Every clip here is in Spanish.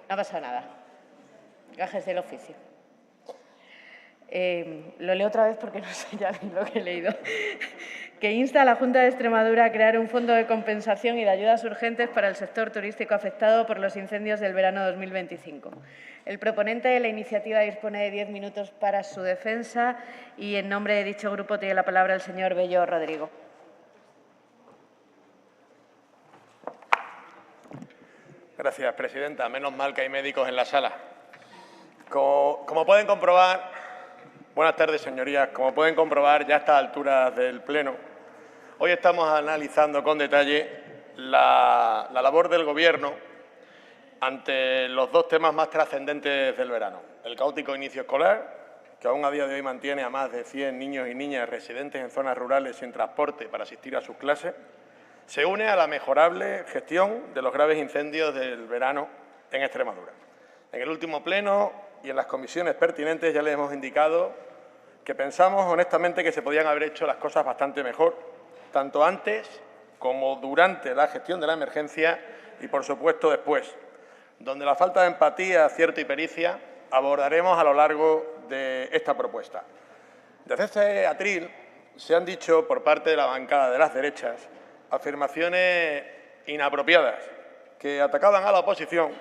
No ha pasado nada. Gajes del oficio. Lo leo otra vez porque no sé ya ni lo que he leído. Que insta a la Junta de Extremadura a crear un fondo de compensación y de ayudas urgentes para el sector turístico afectado por los incendios del verano 2025. El proponente de la iniciativa dispone de 10 minutos para su defensa y en nombre de dicho grupo tiene la palabra el señor Bello Rodrigo. Gracias, presidenta. Menos mal que hay médicos en la sala. Como pueden comprobar, buenas tardes, señorías. Como pueden comprobar, ya a estas alturas del Pleno, hoy estamos analizando con detalle la labor del Gobierno ante los dos temas más trascendentes del verano. El caótico inicio escolar, que aún a día de hoy mantiene a más de 100 niños y niñas residentes en zonas rurales sin transporte para asistir a sus clases, se une a la mejorable gestión de los graves incendios del verano en Extremadura. En el último pleno y en las comisiones pertinentes ya les hemos indicado que pensamos honestamente que se podían haber hecho las cosas bastante mejor, tanto antes como durante la gestión de la emergencia y, por supuesto, después, donde la falta de empatía, acierto y pericia abordaremos a lo largo de esta propuesta. Desde este atril se han dicho por parte de la bancada de las derechas afirmaciones inapropiadas que atacaban a la oposición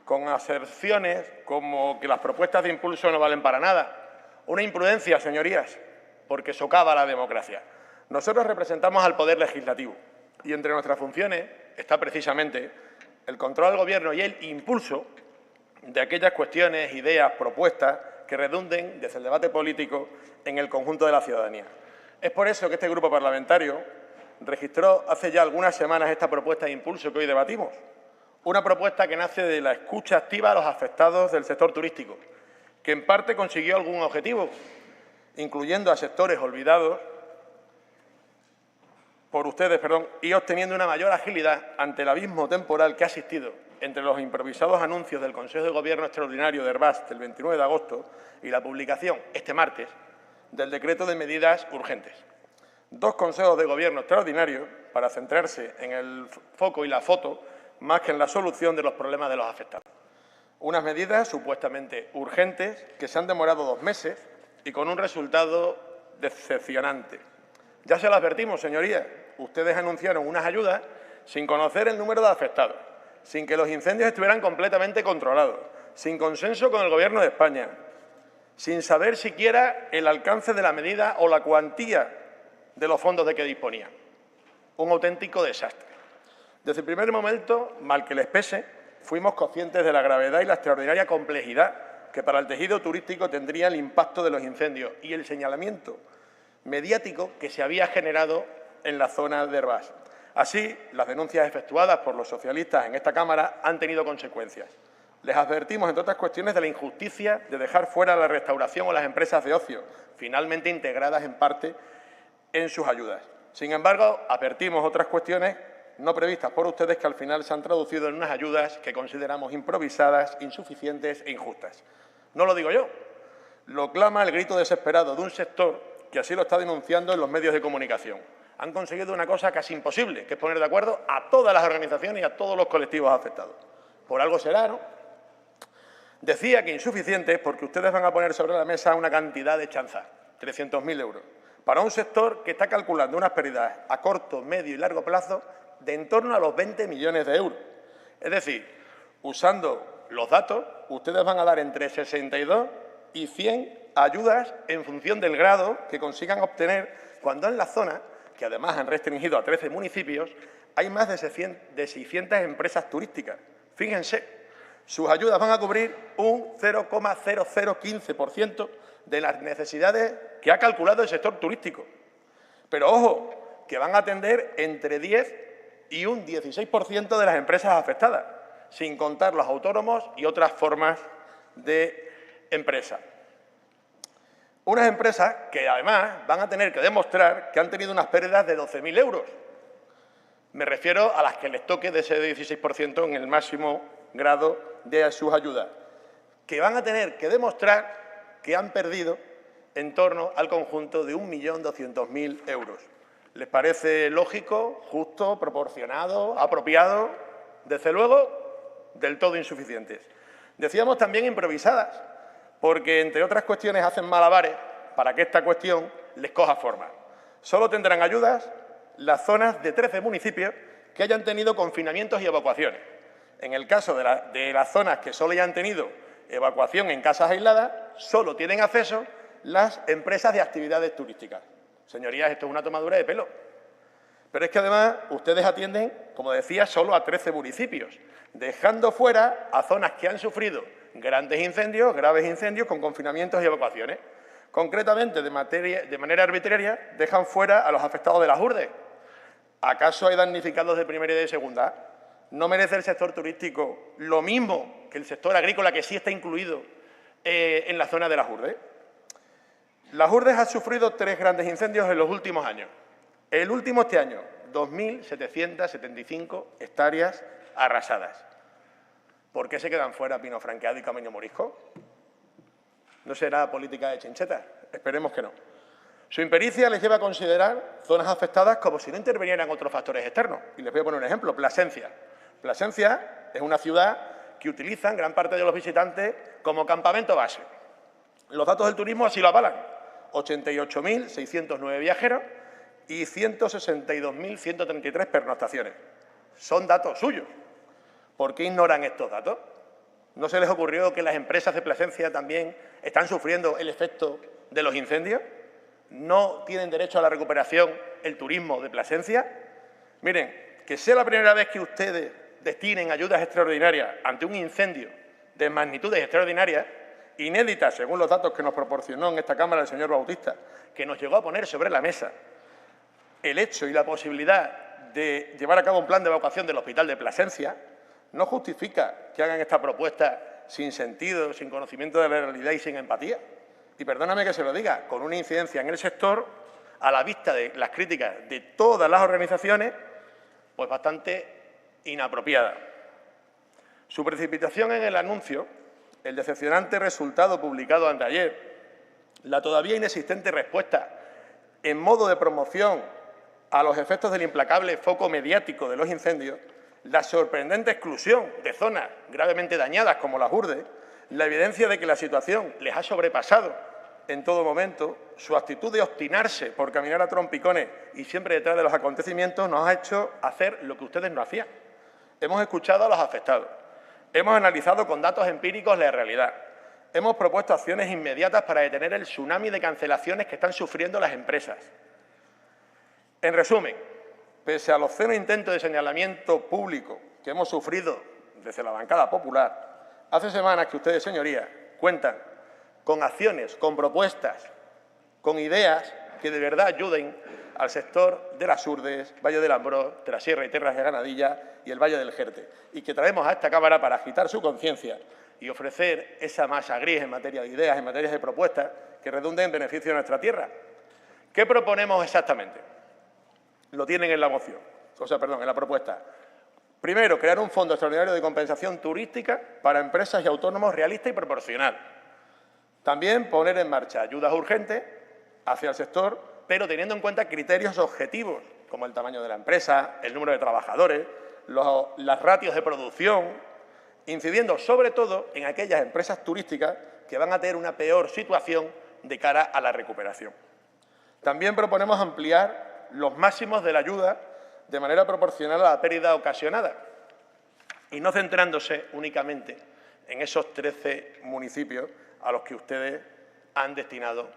con aserciones como que las propuestas de impulso no valen para nada. Una imprudencia, señorías, porque socava la democracia. Nosotros representamos al Poder Legislativo y entre nuestras funciones está precisamente el control al Gobierno y el impulso de aquellas cuestiones, ideas, propuestas que redunden desde el debate político en el conjunto de la ciudadanía. Es por eso que este grupo parlamentario registró hace ya algunas semanas esta propuesta de impulso que hoy debatimos. Una propuesta que nace de la escucha activa a los afectados del sector turístico, que en parte consiguió algún objetivo, incluyendo a sectores olvidados por ustedes, y obteniendo una mayor agilidad ante el abismo temporal que ha existido entre los improvisados anuncios del Consejo de Gobierno Extraordinario de Herbás del 29 de agosto y la publicación, este martes, del decreto de medidas urgentes. Dos consejos de Gobierno extraordinarios para centrarse en el foco y la foto más que en la solución de los problemas de los afectados. Unas medidas supuestamente urgentes que se han demorado 2 meses y con un resultado decepcionante. Ya se lo advertimos, señorías. Ustedes anunciaron unas ayudas sin conocer el número de afectados, sin que los incendios estuvieran completamente controlados, sin consenso con el Gobierno de España, sin saber siquiera el alcance de la medida o la cuantía de los fondos de que disponían. Un auténtico desastre. Desde el primer momento, mal que les pese, fuimos conscientes de la gravedad y la extraordinaria complejidad que para el tejido turístico tendría el impacto de los incendios y el señalamiento mediático que se había generado en la zona de Herbás. Así, las denuncias efectuadas por los socialistas en esta Cámara han tenido consecuencias. Les advertimos, entre otras cuestiones, de la injusticia de dejar fuera la restauración o las empresas de ocio, finalmente integradas en parte en sus ayudas. Sin embargo, advertimos otras cuestiones no previstas por ustedes que al final se han traducido en unas ayudas que consideramos improvisadas, insuficientes e injustas. No lo digo yo, lo clama el grito desesperado de un sector que así lo está denunciando en los medios de comunicación. Han conseguido una cosa casi imposible, que es poner de acuerdo a todas las organizaciones y a todos los colectivos afectados. Por algo será, ¿no? Decía que insuficientes porque ustedes van a poner sobre la mesa una cantidad de chanzas, 300.000 euros, para un sector que está calculando unas pérdidas a corto, medio y largo plazo de en torno a los 20 millones de euros. Es decir, usando los datos, ustedes van a dar entre 62 y 100 ayudas en función del grado que consigan obtener, cuando en la zona, que además han restringido a 13 municipios, hay más de 600 empresas turísticas. Fíjense, sus ayudas van a cubrir un 0,0015% de las necesidades que ha calculado el sector turístico. Pero, ojo, que van a atender entre 10 y un 16% de las empresas afectadas, sin contar los autónomos y otras formas de empresa. Unas empresas que, además, van a tener que demostrar que han tenido unas pérdidas de 12.000 euros. Me refiero a las que les toque de ese 16% en el máximo grado de sus ayudas, que van a tener que demostrar que han perdido en torno al conjunto de 1.200.000 euros. ¿Les parece lógico, justo, proporcionado, apropiado? Desde luego, del todo insuficientes. Decíamos también improvisadas, porque, entre otras cuestiones, hacen malabares para que esta cuestión les coja forma. Solo tendrán ayudas las zonas de 13 municipios que hayan tenido confinamientos y evacuaciones. En el caso de las zonas que solo hayan tenido evacuación en casas aisladas, solo tienen acceso las empresas de actividades turísticas. Señorías, esto es una tomadura de pelo. Pero es que, además, ustedes atienden, como decía, solo a 13 municipios, dejando fuera a zonas que han sufrido grandes incendios, graves incendios, con confinamientos y evacuaciones. Concretamente, de manera arbitraria, dejan fuera a los afectados de las Urdes. ¿Acaso hay damnificados de primera y de segunda? ¿No merece el sector turístico lo mismo que el sector agrícola, que sí está incluido en la zona de las Urdes? Las Urdes han sufrido 3 grandes incendios en los últimos años. El último este año, 2.775 hectáreas arrasadas. ¿Por qué se quedan fuera Pino Franqueado y Camino Morisco? ¿No será política de chinchetas? Esperemos que no. Su impericia les lleva a considerar zonas afectadas como si no intervinieran otros factores externos. Y les voy a poner un ejemplo, Plasencia. Plasencia es una ciudad que utilizan gran parte de los visitantes como campamento base. Los datos del turismo así lo avalan. 88.609 viajeros y 162.133 pernoctaciones. Son datos suyos. ¿Por qué ignoran estos datos? ¿No se les ocurrió que las empresas de Plasencia también están sufriendo el efecto de los incendios? ¿No tienen derecho a la recuperación el turismo de Plasencia? Miren, que sea la primera vez que ustedes destinen ayudas extraordinarias ante un incendio de magnitudes extraordinarias, inéditas según los datos que nos proporcionó en esta Cámara el señor Bautista, que nos llegó a poner sobre la mesa el hecho y la posibilidad de llevar a cabo un plan de evacuación del hospital de Plasencia, no justifica que hagan esta propuesta sin sentido, sin conocimiento de la realidad y sin empatía. Y perdóname que se lo diga, con una incidencia en el sector, a la vista de las críticas de todas las organizaciones, pues bastante inapropiada. Su precipitación en el anuncio, el decepcionante resultado publicado anteayer, la todavía inexistente respuesta en modo de promoción a los efectos del implacable foco mediático de los incendios, la sorprendente exclusión de zonas gravemente dañadas como las Urdes, la evidencia de que la situación les ha sobrepasado en todo momento, su actitud de obstinarse por caminar a trompicones y siempre detrás de los acontecimientos nos ha hecho hacer lo que ustedes no hacían. Hemos escuchado a los afectados, hemos analizado con datos empíricos la realidad, hemos propuesto acciones inmediatas para detener el tsunami de cancelaciones que están sufriendo las empresas. En resumen, pese a los 0 intentos de señalamiento público que hemos sufrido desde la bancada popular, hace semanas que ustedes, señorías, cuentan con acciones, con propuestas, con ideas que de verdad ayuden al sector de las Urdes, Valle del Ambrós, de la Sierra y Tierras de Granadilla y el Valle del Jerte, y que traemos a esta Cámara para agitar su conciencia y ofrecer esa masa gris en materia de ideas, en materia de propuestas que redunden en beneficio de nuestra tierra. ¿Qué proponemos exactamente? Lo tienen en la moción, en la propuesta. Primero, crear un fondo extraordinario de compensación turística para empresas y autónomos realista y proporcional. También poner en marcha ayudas urgentes hacia el sector, pero teniendo en cuenta criterios objetivos, como el tamaño de la empresa, el número de trabajadores, las ratios de producción, incidiendo sobre todo en aquellas empresas turísticas que van a tener una peor situación de cara a la recuperación. También proponemos ampliar los máximos de la ayuda de manera proporcional a la pérdida ocasionada y no centrándose únicamente en esos 13 municipios a los que ustedes han destinado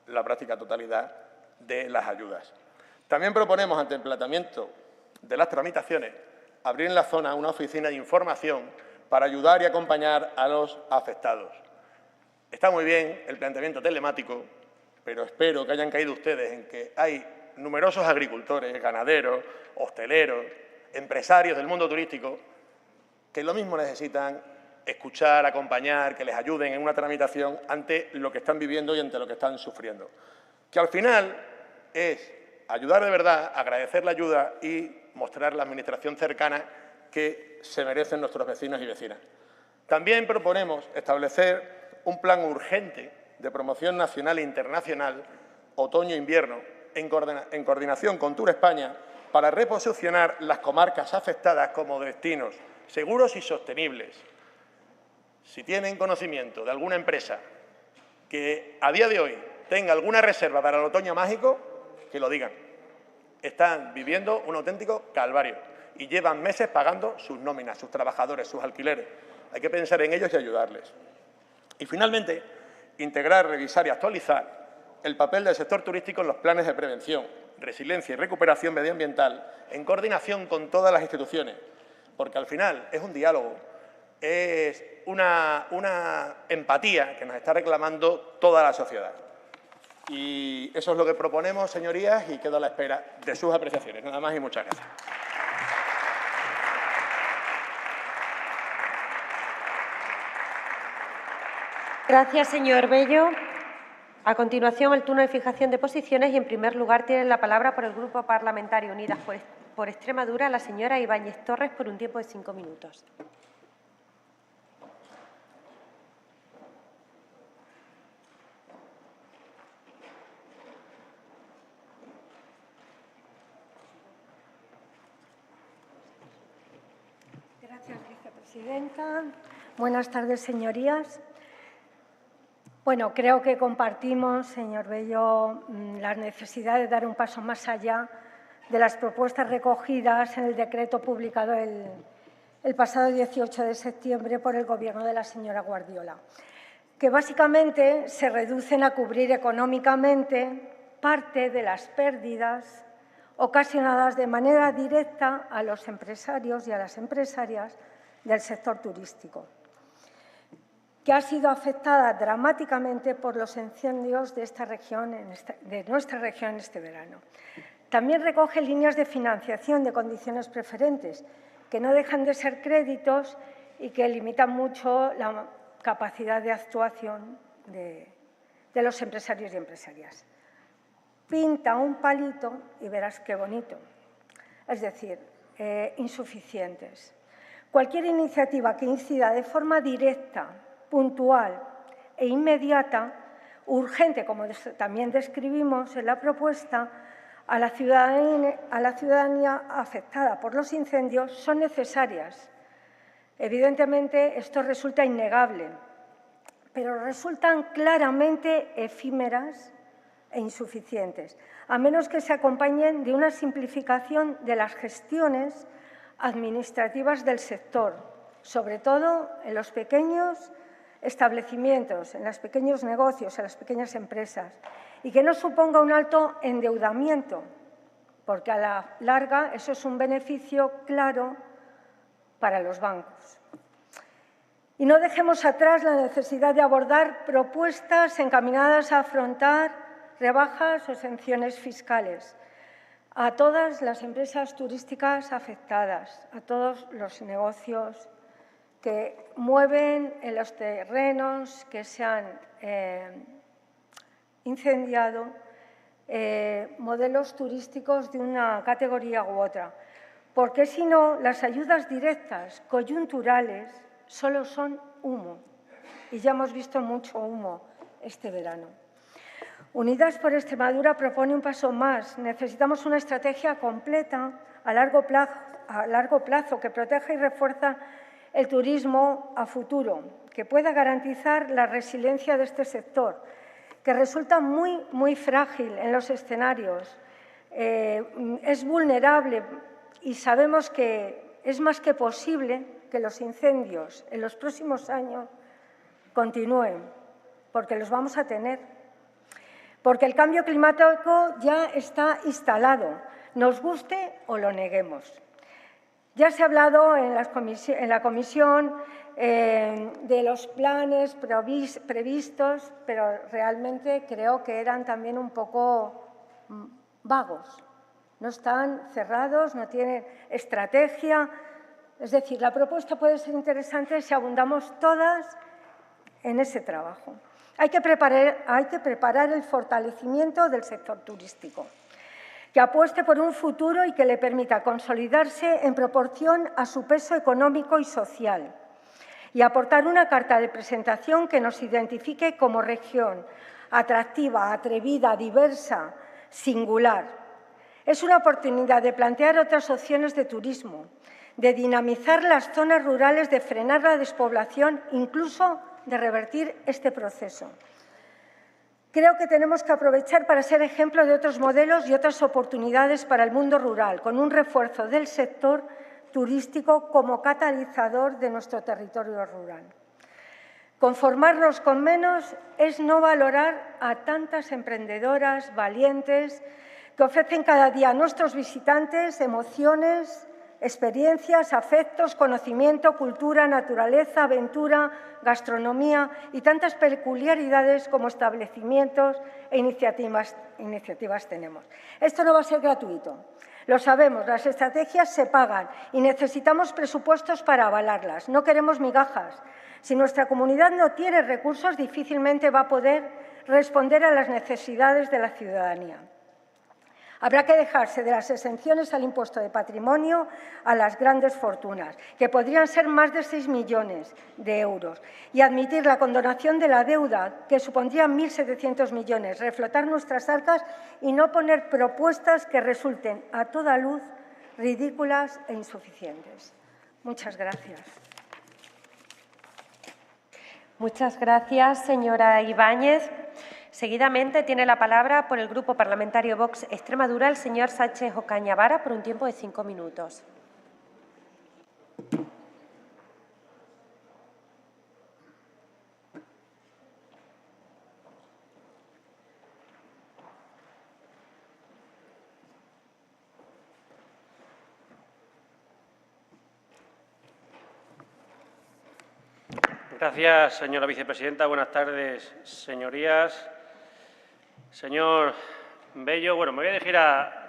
la práctica totalidad de las ayudas. También proponemos, ante el planteamiento de las tramitaciones, abrir en la zona una oficina de información para ayudar y acompañar a los afectados. Está muy bien el planteamiento telemático, pero espero que hayan caído ustedes en que hay numerosos agricultores, ganaderos, hosteleros, empresarios del mundo turístico que lo mismo necesitan escuchar, acompañar, que les ayuden en una tramitación ante lo que están viviendo y ante lo que están sufriendo. Que al final es ayudar de verdad, agradecer la ayuda y mostrar la administración cercana que se merecen nuestros vecinos y vecinas. También proponemos establecer un plan urgente de promoción nacional e internacional otoño-invierno en coordinación con Tour España para reposicionar las comarcas afectadas como destinos seguros y sostenibles. Si tienen conocimiento de alguna empresa que a día de hoy tenga alguna reserva para el otoño mágico, que lo digan. Están viviendo un auténtico calvario y llevan meses pagando sus nóminas, sus trabajadores, sus alquileres. Hay que pensar en ellos y ayudarles. Y, finalmente, integrar, revisar y actualizar el papel del sector turístico en los planes de prevención, resiliencia y recuperación medioambiental en coordinación con todas las instituciones, porque al final es un diálogo, es una empatía que nos está reclamando toda la sociedad. Y eso es lo que proponemos, señorías, y quedo a la espera de sus apreciaciones. Nada más y muchas gracias. Gracias, señor Bello. A continuación, el turno de fijación de posiciones y, en primer lugar, tiene la palabra por el Grupo Parlamentario Unidas por Extremadura la señora Ibáñez Torres por un tiempo de 5 minutos. Gracias, vicepresidenta. Buenas tardes, señorías. Bueno, creo que compartimos, señor Bello, la necesidad de dar un paso más allá de las propuestas recogidas en el decreto publicado el pasado 18 de septiembre por el Gobierno de la señora Guardiola, que básicamente se reducen a cubrir económicamente parte de las pérdidas ocasionadas de manera directa a los empresarios y a las empresarias del sector turístico, que ha sido afectada dramáticamente por los incendios de nuestra región este verano. También recoge líneas de financiación de condiciones preferentes, que no dejan de ser créditos y que limitan mucho la capacidad de actuación de los empresarios y empresarias. Pinta un palito y verás qué bonito. Es decir, insuficientes. Cualquier iniciativa que incida de forma directa, puntual e inmediata, urgente, como también describimos en la propuesta, a la ciudadanía afectada por los incendios son necesarias. Evidentemente, esto resulta innegable, pero resultan claramente efímeras e insuficientes, a menos que se acompañen de una simplificación de las gestiones administrativas del sector, sobre todo en los pequeños establecimientos, en los pequeños negocios, en las pequeñas empresas, y que no suponga un alto endeudamiento, porque a la larga eso es un beneficio claro para los bancos. Y no dejemos atrás la necesidad de abordar propuestas encaminadas a afrontar rebajas o exenciones fiscales a todas las empresas turísticas afectadas, a todos los negocios que mueven en los terrenos que se han incendiado, modelos turísticos de una categoría u otra, porque si no, las ayudas directas coyunturales solo son humo, y ya hemos visto mucho humo este verano. Unidas por Extremadura propone un paso más. Necesitamos una estrategia completa a largo plazo que proteja y refuerza el turismo a futuro, que pueda garantizar la resiliencia de este sector, que resulta muy frágil en los escenarios, es vulnerable y sabemos que es más que posible que los incendios en los próximos años continúen, porque los vamos a tener, porque el cambio climático ya está instalado, nos guste o lo neguemos. Ya se ha hablado en la comisión de los planes previstos, pero realmente creo que eran también un poco vagos. No están cerrados, no tienen estrategia. Es decir, la propuesta puede ser interesante si abundamos todas en ese trabajo. Hay que preparar el fortalecimiento del sector turístico, que apueste por un futuro y que le permita consolidarse en proporción a su peso económico y social, y aportar una carta de presentación que nos identifique como región atractiva, atrevida, diversa, singular. Es una oportunidad de plantear otras opciones de turismo, de dinamizar las zonas rurales, de frenar la despoblación, incluso de revertir este proceso. Creo que tenemos que aprovechar para ser ejemplo de otros modelos y otras oportunidades para el mundo rural, con un refuerzo del sector turístico como catalizador de nuestro territorio rural. Conformarnos con menos es no valorar a tantas emprendedoras valientes que ofrecen cada día a nuestros visitantes emociones, experiencias, afectos, conocimiento, cultura, naturaleza, aventura, gastronomía y tantas peculiaridades como establecimientos e iniciativas tenemos. Esto no va a ser gratuito. Lo sabemos, las estrategias se pagan y necesitamos presupuestos para avalarlas. No queremos migajas. Si nuestra comunidad no tiene recursos, difícilmente va a poder responder a las necesidades de la ciudadanía. Habrá que dejarse de las exenciones al impuesto de patrimonio a las grandes fortunas, que podrían ser más de 6 millones de euros, y admitir la condonación de la deuda, que supondría 1.700 millones, reflotar nuestras arcas y no poner propuestas que resulten a toda luz ridículas e insuficientes. Muchas gracias. Muchas gracias, señora Ibáñez. Seguidamente tiene la palabra por el Grupo Parlamentario Vox Extremadura el señor Sánchez Ocaña Vara por un tiempo de 5 minutos. Gracias, señora vicepresidenta. Buenas tardes, señorías. Señor Bello, bueno, me voy a dirigir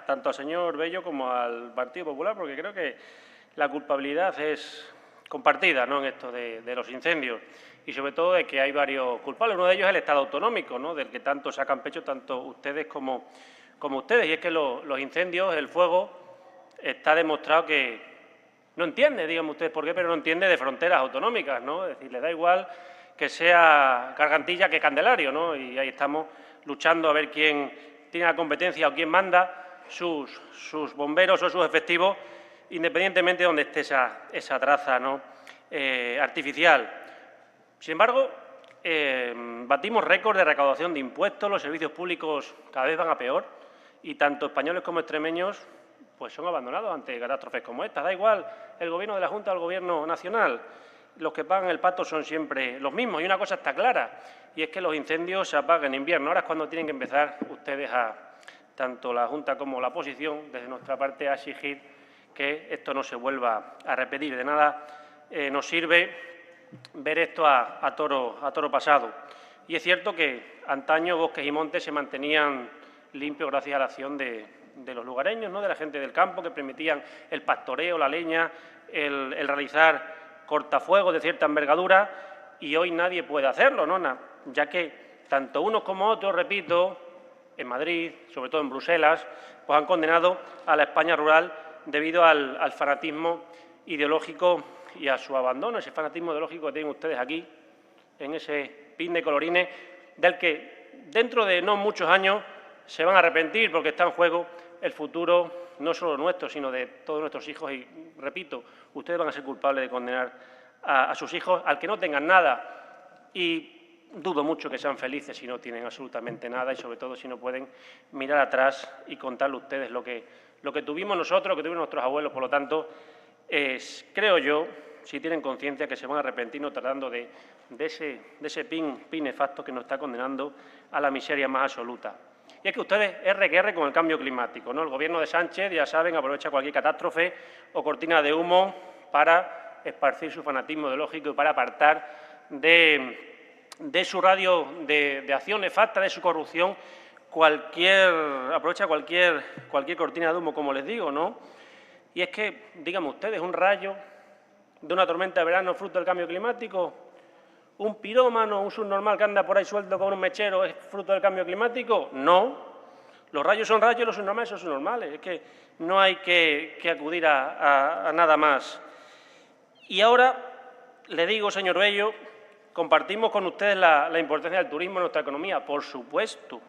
tanto al señor Bello como al Partido Popular, porque creo que la culpabilidad es compartida, ¿no?, en esto de los incendios, y sobre todo de que hay varios culpables. Uno de ellos es el Estado autonómico, ¿no?, del que tanto sacan pecho tanto ustedes como ustedes. Y es que los incendios, el fuego, está demostrado que no entiende, díganme ustedes por qué, pero no entiende de fronteras autonómicas, ¿no? Es decir, le da igual que sea Gargantilla que Candelario, ¿no? Y ahí estamos luchando a ver quién tiene la competencia o quién manda sus bomberos o sus efectivos, independientemente de donde esté esa traza, ¿no?, artificial. Sin embargo, batimos récord de recaudación de impuestos, los servicios públicos cada vez van a peor y tanto españoles como extremeños pues son abandonados ante catástrofes como esta. Da igual el Gobierno de la Junta o el Gobierno nacional. Los que pagan el pato son siempre los mismos. Y una cosa está clara, y es que los incendios se apagan en invierno. Ahora es cuando tienen que empezar ustedes, tanto la Junta como la oposición, desde nuestra parte, a exigir que esto no se vuelva a repetir. De nada nos sirve ver esto a toro pasado. Y es cierto que antaño bosques y montes se mantenían limpios gracias a la acción de los lugareños, ¿no?, de la gente del campo, que permitían el pastoreo, la leña, el realizar cortafuegos de cierta envergadura, y hoy nadie puede hacerlo, ¿no?, ya que tanto unos como otros, repito, en Madrid, sobre todo en Bruselas, pues han condenado a la España rural debido al fanatismo ideológico y a su abandono, ese fanatismo ideológico que tienen ustedes aquí, en ese pin de colorines, del que dentro de no muchos años se van a arrepentir, porque está en juego el futuro no solo nuestro, sino de todos nuestros hijos. Y, repito, ustedes van a ser culpables de condenar a sus hijos al que no tengan nada. Y dudo mucho que sean felices si no tienen absolutamente nada, y sobre todo si no pueden mirar atrás y contarle a ustedes lo que tuvimos nosotros, lo que tuvieron nuestros abuelos. Por lo tanto, creo yo, si tienen conciencia, que se van a arrepentir no tratando de ese pin nefasto que nos está condenando a la miseria más absoluta. Y es que ustedes erre que erre con el cambio climático, ¿no? El Gobierno de Sánchez, ya saben, aprovecha cualquier catástrofe o cortina de humo para esparcir su fanatismo ideológico y para apartar de su radio de acción nefasta, de su corrupción, aprovecha cualquier cortina de humo, como les digo, ¿no? Y es que, díganme ustedes, un rayo de una tormenta de verano fruto del cambio climático, un pirómano, un subnormal que anda por ahí suelto con un mechero, ¿es fruto del cambio climático? No. Los rayos son rayos y los subnormales son subnormales. Es que no hay que acudir a nada más. Y ahora le digo, señor Bello, compartimos con ustedes la importancia del turismo en nuestra economía, por supuesto,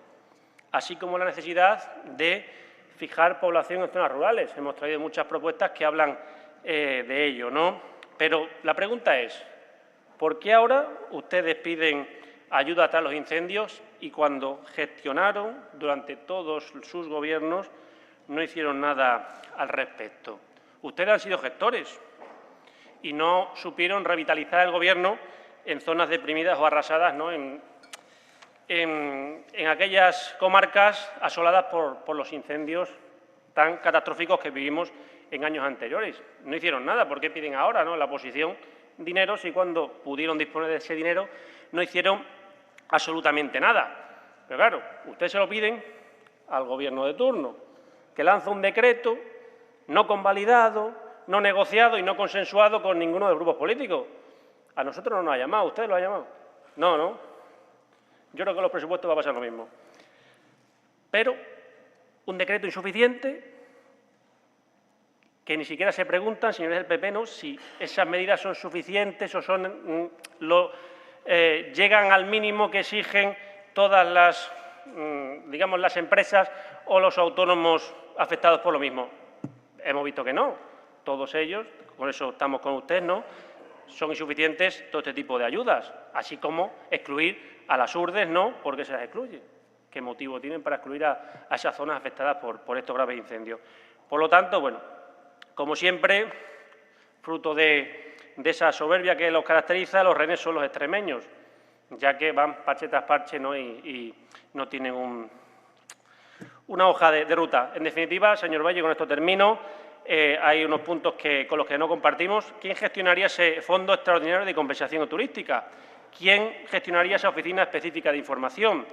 así como la necesidad de fijar población en zonas rurales. Hemos traído muchas propuestas que hablan de ello, ¿no? Pero la pregunta es, ¿por qué ahora ustedes piden ayuda tras los incendios y cuando gestionaron durante todos sus gobiernos no hicieron nada al respecto? Ustedes han sido gestores y no supieron revitalizar el Gobierno en zonas deprimidas o arrasadas, ¿no? En aquellas comarcas asoladas por los incendios tan catastróficos que vivimos en años anteriores. No hicieron nada. ¿Por qué piden ahora, ¿no?, la oposición dinero si cuando pudieron disponer de ese dinero no hicieron absolutamente nada? Pero claro, ustedes se lo piden al Gobierno de turno, que lanza un decreto no convalidado, no negociado y no consensuado con ninguno de los grupos políticos. A nosotros no nos ha llamado, ¿ustedes lo han llamado? No, ¿no? Yo creo que en los presupuestos va a pasar lo mismo. Pero un decreto insuficiente que ni siquiera se preguntan, señores del PP, ¿no?, si esas medidas son suficientes o llegan al mínimo que exigen todas las, digamos, las empresas o los autónomos afectados por lo mismo. Hemos visto que no. Todos ellos, con eso estamos con ustedes, ¿no?, son insuficientes todo este tipo de ayudas, así como excluir a las URDES, ¿no?, porque se las excluye. ¿Qué motivo tienen para excluir a esas zonas afectadas por estos graves incendios? Por lo tanto, bueno, como siempre, fruto de esa soberbia que los caracteriza, los rehenes son los extremeños, ya que van parche tras parche, ¿no?, y no tienen una hoja de ruta. En definitiva, señor Bello, con esto termino, hay unos puntos con los que no compartimos. ¿Quién gestionaría ese Fondo Extraordinario de Compensación Turística? ¿Quién gestionaría esa Oficina Específica de Información?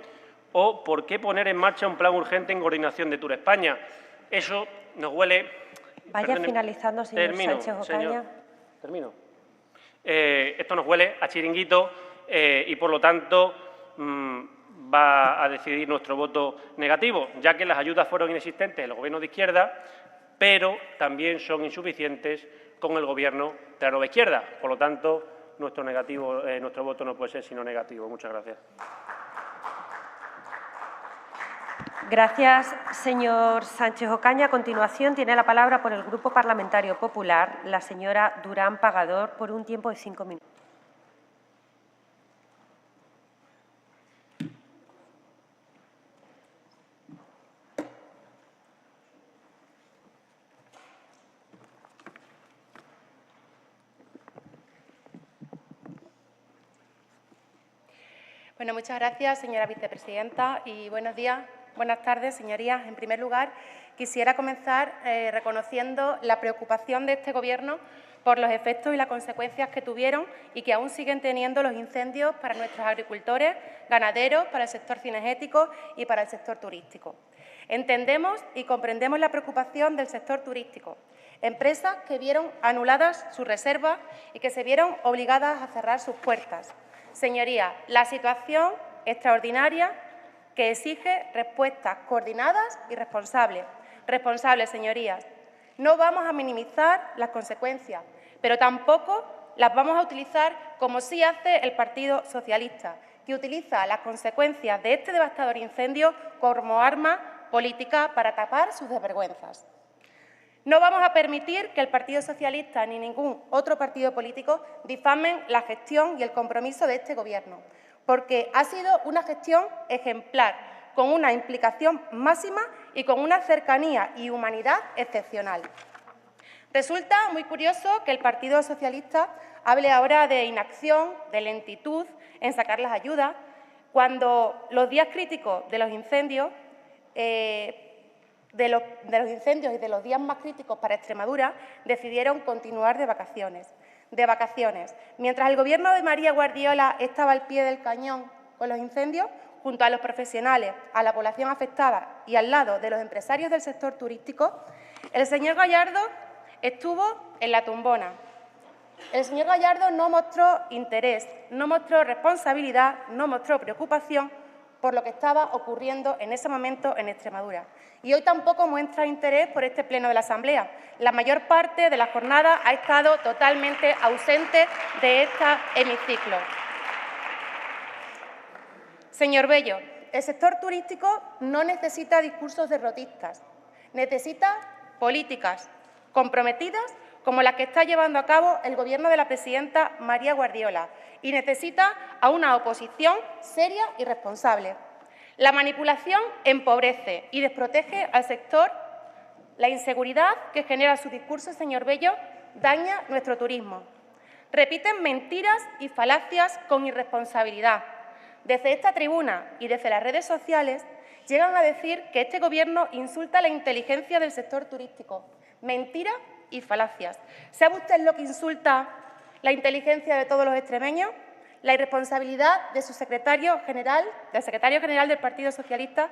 ¿O por qué poner en marcha un plan urgente en coordinación de Tour España? Eso nos huele... Vaya finalizando, señor Sánchez Ocaña. Termino. Esto nos huele a chiringuito y, por lo tanto, va a decidir nuestro voto negativo, ya que las ayudas fueron inexistentes en los gobiernos de izquierda, pero también son insuficientes con el Gobierno de la nueva izquierda. Por lo tanto, nuestro voto no puede ser sino negativo. Muchas gracias. Gracias, señor Sánchez Ocaña. A continuación, tiene la palabra por el Grupo Parlamentario Popular la señora Durán Pagador por un tiempo de 5 minutos. Bueno, muchas gracias, señora vicepresidenta, y buenos días. Buenas tardes, señorías. En primer lugar, quisiera comenzar reconociendo la preocupación de este Gobierno por los efectos y las consecuencias que tuvieron y que aún siguen teniendo los incendios para nuestros agricultores, ganaderos, para el sector cinegético y para el sector turístico. Entendemos y comprendemos la preocupación del sector turístico, empresas que vieron anuladas sus reservas y que se vieron obligadas a cerrar sus puertas. Señorías, la situación extraordinaria que exige respuestas coordinadas y responsables. Responsables, señorías. No vamos a minimizar las consecuencias, pero tampoco las vamos a utilizar como sí hace el Partido Socialista, que utiliza las consecuencias de este devastador incendio como arma política para tapar sus desvergüenzas. No vamos a permitir que el Partido Socialista ni ningún otro partido político difamen la gestión y el compromiso de este Gobierno, porque ha sido una gestión ejemplar, con una implicación máxima y con una cercanía y humanidad excepcional. Resulta muy curioso que el Partido Socialista hable ahora de inacción, de lentitud en sacar las ayudas, cuando los días críticos de los incendios, y de los días más críticos para Extremadura, decidieron continuar de vacaciones. Mientras el Gobierno de María Guardiola estaba al pie del cañón con los incendios, junto a los profesionales, a la población afectada y al lado de los empresarios del sector turístico, el señor Gallardo estuvo en la tumbona. El señor Gallardo no mostró interés, no mostró responsabilidad, no mostró preocupación por lo que estaba ocurriendo en ese momento en Extremadura. Y hoy tampoco muestra interés por este pleno de la Asamblea. La mayor parte de la jornada ha estado totalmente ausente de este hemiciclo. Señor Bello, el sector turístico no necesita discursos derrotistas, necesita políticas comprometidas como la que está llevando a cabo el Gobierno de la presidenta María Guardiola, y necesita a una oposición seria y responsable. La manipulación empobrece y desprotege al sector. La inseguridad que genera su discurso, señor Bello, daña nuestro turismo. Repiten mentiras y falacias con irresponsabilidad. Desde esta tribuna y desde las redes sociales llegan a decir que este Gobierno insulta la inteligencia del sector turístico. Mentiras y falacias. ¿Sabe usted lo que insulta la inteligencia de todos los extremeños? La irresponsabilidad de su secretario general, del Partido Socialista,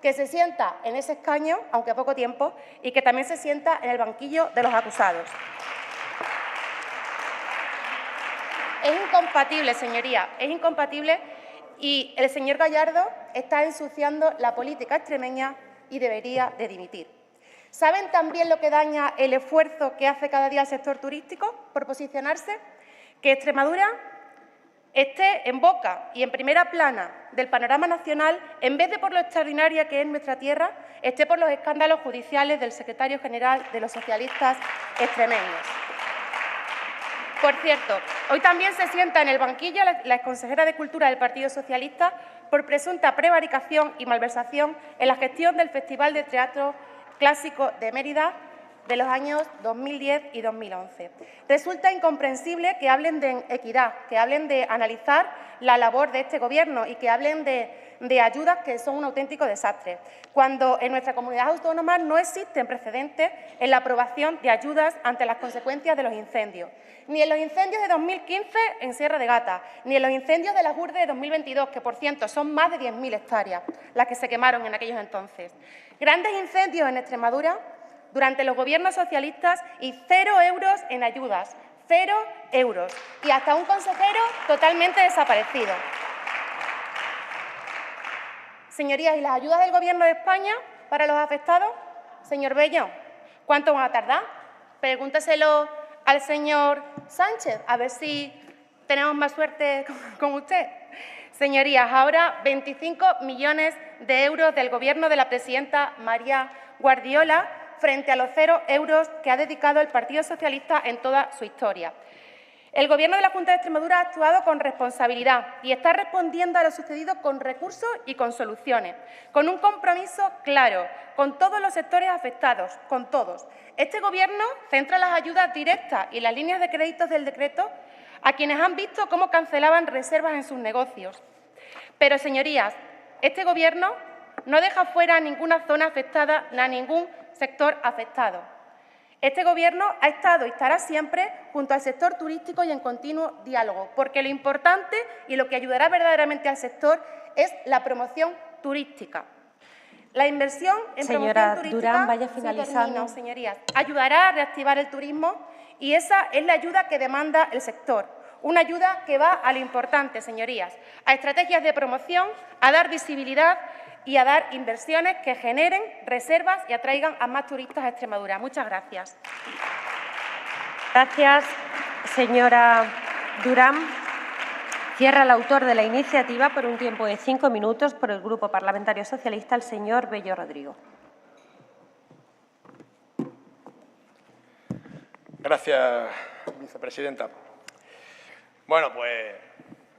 que se sienta en ese escaño, aunque a poco tiempo, y que también se sienta en el banquillo de los acusados. Es incompatible, señoría, es incompatible, y el señor Gallardo está ensuciando la política extremeña y debería de dimitir. ¿Saben también lo que daña el esfuerzo que hace cada día el sector turístico por posicionarse? Que Extremadura esté en boca y en primera plana del panorama nacional, en vez de por lo extraordinaria que es nuestra tierra, esté por los escándalos judiciales del secretario general de los socialistas extremeños. Por cierto, hoy también se sienta en el banquillo la exconsejera de Cultura del Partido Socialista por presunta prevaricación y malversación en la gestión del Festival de Teatro Clásico de Mérida de los años 2010 y 2011. Resulta incomprensible que hablen de equidad, que hablen de analizar la labor de este Gobierno y que hablen de ayudas que son un auténtico desastre, cuando en nuestra comunidad autónoma no existen precedentes en la aprobación de ayudas ante las consecuencias de los incendios. Ni en los incendios de 2015 en Sierra de Gata, ni en los incendios de la Gurde de 2022, que, por cierto, son más de 10.000 hectáreas las que se quemaron en aquellos entonces. Grandes incendios en Extremadura durante los gobiernos socialistas y 0 euros en ayudas, 0 euros, y hasta un consejero totalmente desaparecido. Señorías, ¿y las ayudas del Gobierno de España para los afectados? Señor Bello, ¿cuánto van a tardar? Pregúnteselo al señor Sánchez, a ver si tenemos más suerte con usted. Señorías, ahora 25 millones de euros del Gobierno de la presidenta María Guardiola frente a los 0 euros que ha dedicado el Partido Socialista en toda su historia. El Gobierno de la Junta de Extremadura ha actuado con responsabilidad y está respondiendo a lo sucedido con recursos y con soluciones, con un compromiso claro, con todos los sectores afectados, con todos. Este Gobierno centra las ayudas directas y las líneas de créditos del decreto a quienes han visto cómo cancelaban reservas en sus negocios. Pero, señorías, este Gobierno no deja fuera a ninguna zona afectada ni a ningún sector afectado. Este Gobierno ha estado y estará siempre junto al sector turístico y en continuo diálogo, porque lo importante y lo que ayudará verdaderamente al sector es la promoción turística. La inversión en promoción turística, Durán, vaya finalizando. Señorías, ayudará a reactivar el turismo y esa es la ayuda que demanda el sector. Una ayuda que va a lo importante, señorías, a estrategias de promoción, a dar visibilidad y a dar inversiones que generen reservas y atraigan a más turistas a Extremadura. Muchas gracias. Gracias, señora Durán. Cierra el autor de la iniciativa por un tiempo de 5 minutos por el Grupo Parlamentario Socialista, el señor Bello Rodrigo. Gracias, vicepresidenta. Bueno, pues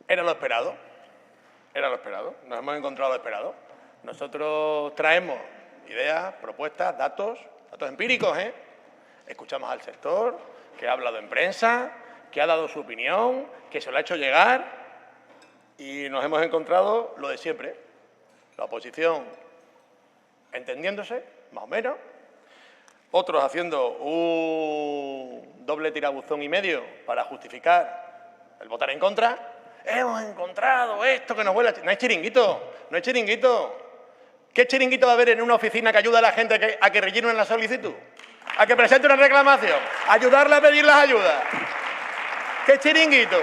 era lo esperado. Era lo esperado. Nos hemos encontrado lo esperado. Nosotros traemos ideas, propuestas, datos empíricos, ¿eh? Escuchamos al sector, que ha hablado en prensa, que ha dado su opinión, que se lo ha hecho llegar y nos hemos encontrado lo de siempre. La oposición entendiéndose, más o menos, otros haciendo un doble tirabuzón y medio para justificar el votar en contra. Hemos encontrado esto que nos huele a... No hay chiringuito, no hay chiringuito. ¿Qué chiringuito va a haber en una oficina que ayuda a la gente a que rellenen la solicitud? ¿A que presente una reclamación? ¿A ayudarle a pedir las ayudas? ¿Qué chiringuito?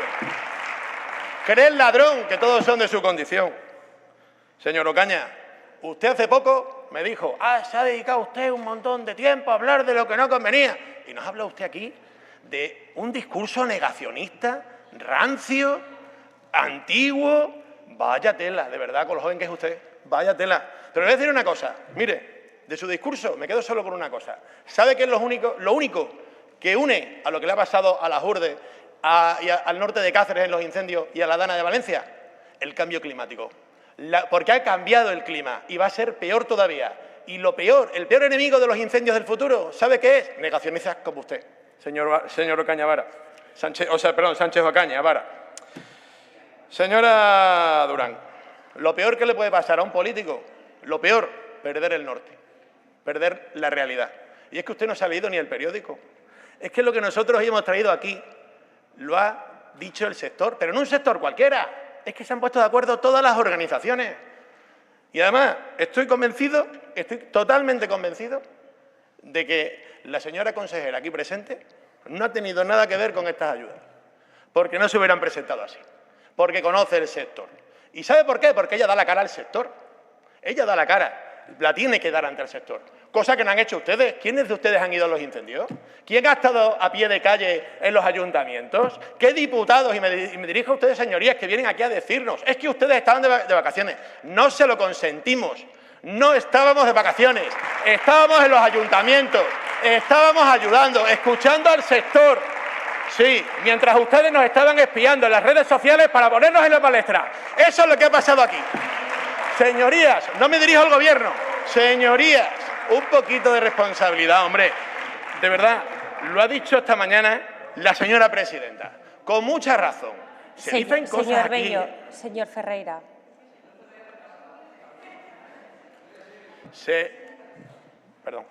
¿Cree el ladrón que todos son de su condición? Señor Ocaña, usted hace poco me dijo, se ha dedicado usted un montón de tiempo a hablar de lo que no convenía. Y nos habla usted aquí de un discurso negacionista, rancio, antiguo. Vaya tela, de verdad, con lo joven que es usted. Vaya tela. Pero le voy a decir una cosa. Mire, de su discurso me quedo solo con una cosa. ¿Sabe qué es lo único que une a lo que le ha pasado a las Urdes, y al norte de Cáceres en los incendios y a la Dana de Valencia? El cambio climático. Porque ha cambiado el clima y va a ser peor todavía. Y lo peor, el peor enemigo de los incendios del futuro, ¿sabe qué es? Negacionistas como usted, señor Ocaña Vara. Sánchez Ocaña Vara. Señora Durán, lo peor que le puede pasar a un político, lo peor, perder el norte, perder la realidad. Y es que usted no se ha leído ni el periódico. Es que lo que nosotros hemos traído aquí lo ha dicho el sector, pero no un sector cualquiera. Es que se han puesto de acuerdo todas las organizaciones. Y además, estoy totalmente convencido de que la señora consejera aquí presente no ha tenido nada que ver con estas ayudas, porque no se hubieran presentado así, porque conoce el sector. ¿Y sabe por qué? Porque ella da la cara al sector. Ella da la cara, la tiene que dar ante el sector, cosa que no han hecho ustedes. ¿Quiénes de ustedes han ido a los incendios? ¿Quién ha estado a pie de calle en los ayuntamientos? ¿Qué diputados? Y me dirijo a ustedes, señorías, que vienen aquí a decirnos, es que ustedes estaban de vacaciones. No se lo consentimos. No estábamos de vacaciones, estábamos en los ayuntamientos, estábamos ayudando, escuchando al sector. Sí, mientras ustedes nos estaban espiando en las redes sociales para ponernos en la palestra. Eso es lo que ha pasado aquí. Señorías, no me dirijo al Gobierno. Señorías, un poquito de responsabilidad, hombre. De verdad, lo ha dicho esta mañana la señora presidenta, con mucha razón. Se dicen cosas señor aquí. Bello, señor Ferreira. Perdón.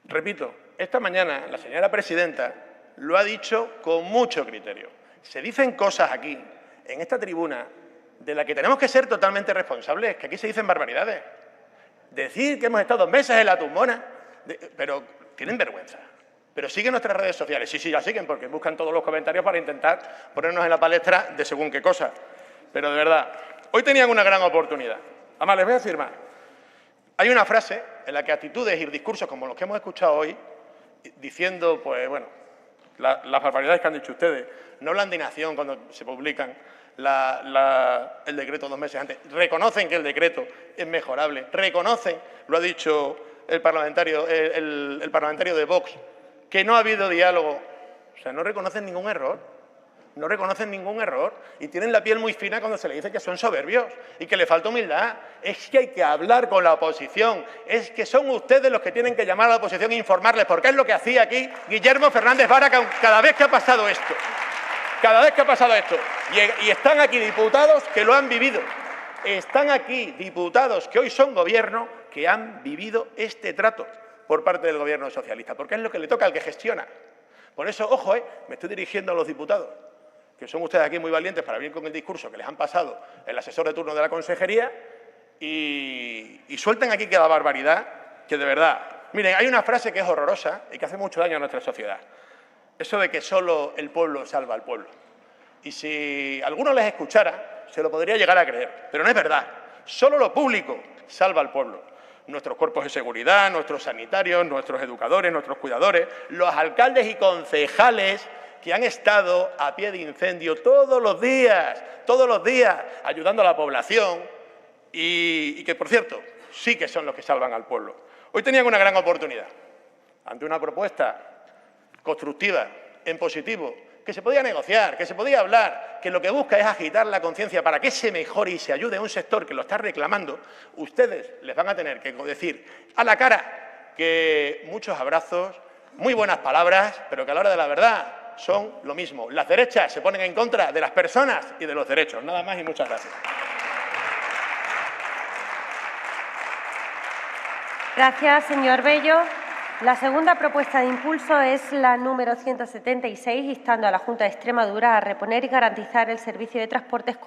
Repito, esta mañana la señora presidenta lo ha dicho con mucho criterio. Se dicen cosas aquí, en esta tribuna, de las que tenemos que ser totalmente responsables, que aquí se dicen barbaridades. Decir que hemos estado meses en la tumbona, pero tienen vergüenza. Pero siguen nuestras redes sociales. Sí, ya siguen, porque buscan todos los comentarios para intentar ponernos en la palestra de según qué cosa. Pero de verdad, hoy tenían una gran oportunidad. Además, les voy a decir más. Hay una frase en la que actitudes y discursos como los que hemos escuchado hoy, diciendo, pues bueno, las barbaridades que han dicho ustedes, no hablan de inacción cuando se publican el decreto 2 meses antes, reconocen que el decreto es mejorable, reconocen, lo ha dicho el parlamentario de Vox, que no ha habido diálogo. O sea, no reconocen ningún error. No reconocen ningún error y tienen la piel muy fina cuando se le dice que son soberbios y que le falta humildad. Es que hay que hablar con la oposición. Es que son ustedes los que tienen que llamar a la oposición e informarles, porque es lo que hacía aquí Guillermo Fernández Vara cada vez que ha pasado esto. Cada vez que ha pasado esto. Y están aquí diputados que lo han vivido. Están aquí diputados que hoy son gobierno que han vivido este trato por parte del gobierno socialista, porque es lo que le toca al que gestiona. Por eso, ojo, me estoy dirigiendo a los diputados, que son ustedes aquí muy valientes para venir con el discurso que les han pasado el asesor de turno de la consejería y suelten aquí que la barbaridad, que de verdad. Miren, hay una frase que es horrorosa y que hace mucho daño a nuestra sociedad. Eso de que solo el pueblo salva al pueblo. Y si alguno les escuchara, se lo podría llegar a creer. Pero no es verdad. Solo lo público salva al pueblo. Nuestros cuerpos de seguridad, nuestros sanitarios, nuestros educadores, nuestros cuidadores, los alcaldes y concejales que han estado a pie de incendio todos los días, ayudando a la población y que, por cierto, sí que son los que salvan al pueblo. Hoy tenían una gran oportunidad, ante una propuesta constructiva, en positivo, que se podía negociar, que se podía hablar, que lo que busca es agitar la conciencia para que se mejore y se ayude a un sector que lo está reclamando. Ustedes les van a tener que decir a la cara que muchos abrazos, muy buenas palabras, pero que a la hora de la verdad son lo mismo. Las derechas se ponen en contra de las personas y de los derechos. Nada más y muchas gracias. Gracias, señor Bello. La segunda propuesta de impulso es la número 176, instando a la Junta de Extremadura a reponer y garantizar el servicio de transporte escolar